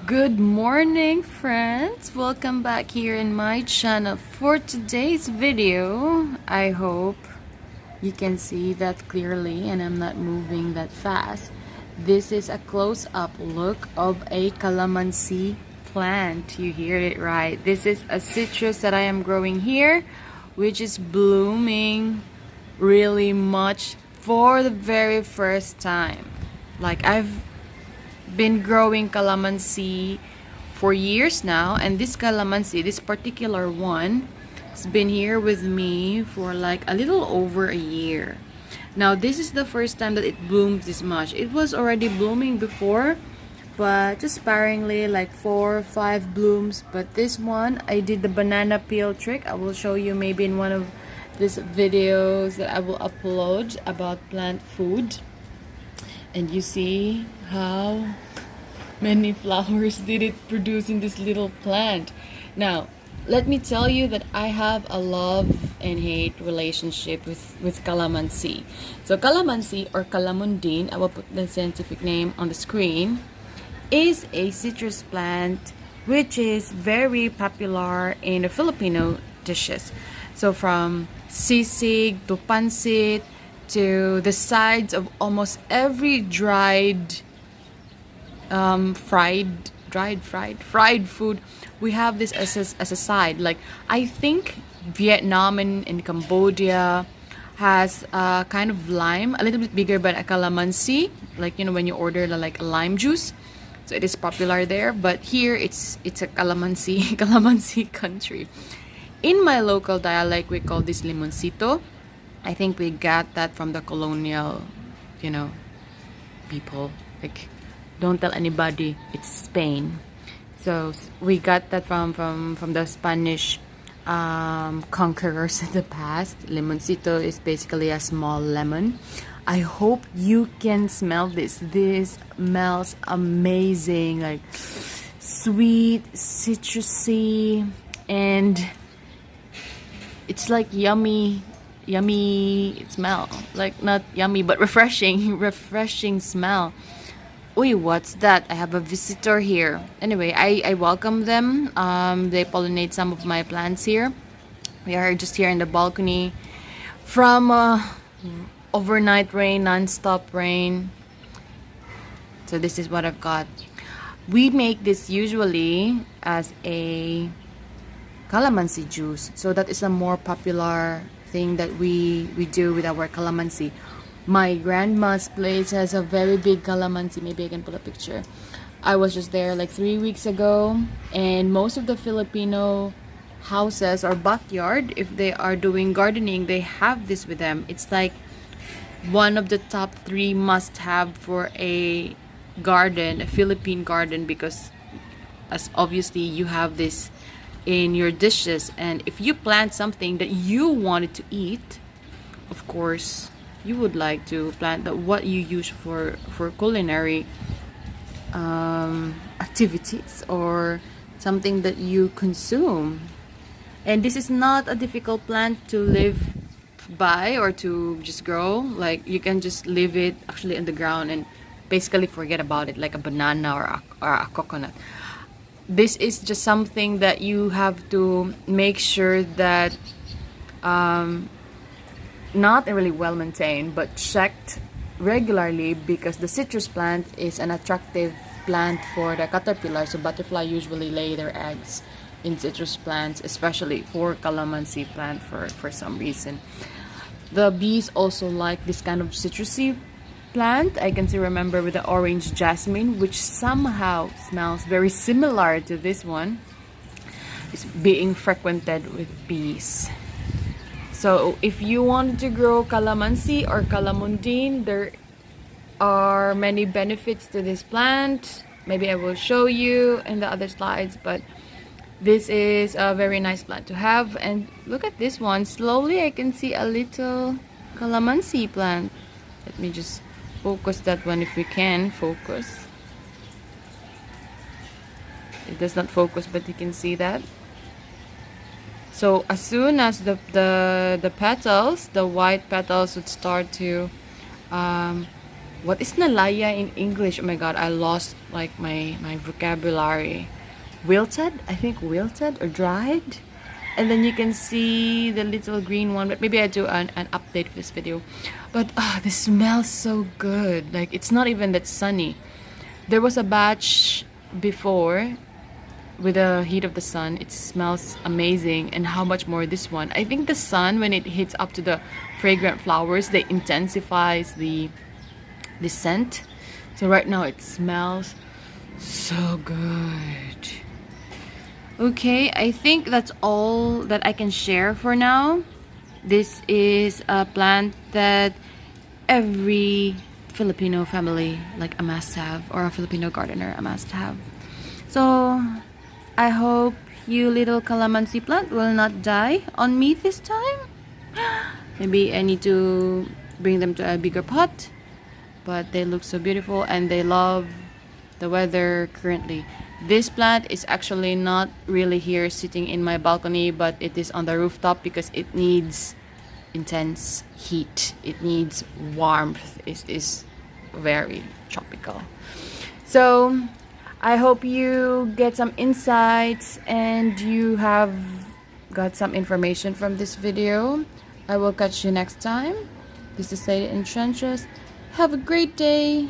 Good morning, friends. Welcome back here in my channel. For today's video, I hope you can see that clearly and I'm not moving that fast. This is a close-up look of a calamansi plant. You hear it right. This is a citrus that I am growing here, which is blooming really much for the very first time. Like, I've been growing calamansi for years now, and this calamansi, this particular one, has been here with me for like a little over a year. Now this is the first time that it blooms this much. It was already blooming before, but just sparingly, like 4 or 5 blooms. But this one, I did the banana peel trick. I will show you maybe in one of these videos that I will upload about plant food. And you see how many flowers did it produce in this little plant. Now, let me tell you that I have a love and hate relationship with calamansi. So calamansi, or Calamondin, I will put the scientific name on the screen, is a citrus plant which is very popular in the Filipino dishes. So from sisig to pancit to the sides of almost every fried food, we have this as a side. Like, I think Vietnam and Cambodia has a kind of lime, a little bit bigger, but a calamansi, like, you know, when you order like a lime juice, so it is popular there. But here it's a calamansi country. In my local dialect, we call this lemonsito. I think we got that from the colonial, people. Like, don't tell anybody, it's Spain. So we got that from the Spanish conquerors in the past. Lemonsito is basically a small lemon. I hope you can smell this. This smells amazing, like sweet, citrusy, and it's like yummy smell. Like, not yummy, but refreshing smell. Uy, what's that? I have a visitor here. Anyway, I welcome them. They pollinate some of my plants here. We are just here in the balcony from overnight rain, non-stop rain. So this is what I've got. We make this usually as a calamansi juice. So that is a more popular thing that we do with our calamansi. My grandma's place has a very big calamansi. Maybe I can put a picture. I was just there like 3 weeks ago, and most of the Filipino houses or backyard, if they are doing gardening, they have this with them. It's like one of the top 3 must-have for a garden, a Philippine garden, because as obviously you have this in your dishes, and if you plant something that you wanted to eat, of course you would like to plant what you use for culinary activities, or something that you consume. And this is not a difficult plant to live by or to just grow. Like, you can just leave it actually in the ground and basically forget about it, like a banana or a coconut. This is just something that you have to make sure that not really well maintained, but checked regularly, because the citrus plant is an attractive plant for the caterpillar. So butterfly usually lay their eggs in citrus plants, especially for calamansi plant for some reason. The bees also like this kind of citrusy plant. I can still remember with the orange jasmine, which somehow smells very similar to this one, is being frequented with bees. So if you want to grow calamansi or calamondin, there are many benefits to this plant. Maybe I will show you in the other slides, but this is a very nice plant to have. And look at this one. Slowly I can see a little calamansi plant. Let me just focus that one, if we can focus. It does not focus, but you can see that. So as soon as the petals, the white petals, would start to What is nalaya in English? Oh my god, I lost like my vocabulary. Wilted? I think wilted or dried. And then you can see the little green one, but maybe I do an update for this video. But this smells so good. Like, it's not even that sunny. There was a batch before with the heat of the sun. It smells amazing. And how much more this one? I think the sun, when it hits up to the fragrant flowers, they intensifies the scent. So right now it smells so good. Okay, I think that's all that I can share for now. This is a plant that every Filipino family, like, a must have, or a Filipino gardener, a must have. So I hope you little calamansi plant will not die on me this time. Maybe I need to bring them to a bigger pot, but they look so beautiful and they love the weather currently. This plant is actually not really here sitting in my balcony, but it is on the rooftop because it needs intense heat. It needs warmth. It is very tropical. So I hope you get some insights and you have got some information from this video. I will catch you next time. This is Lady in Trenches. Have a great day.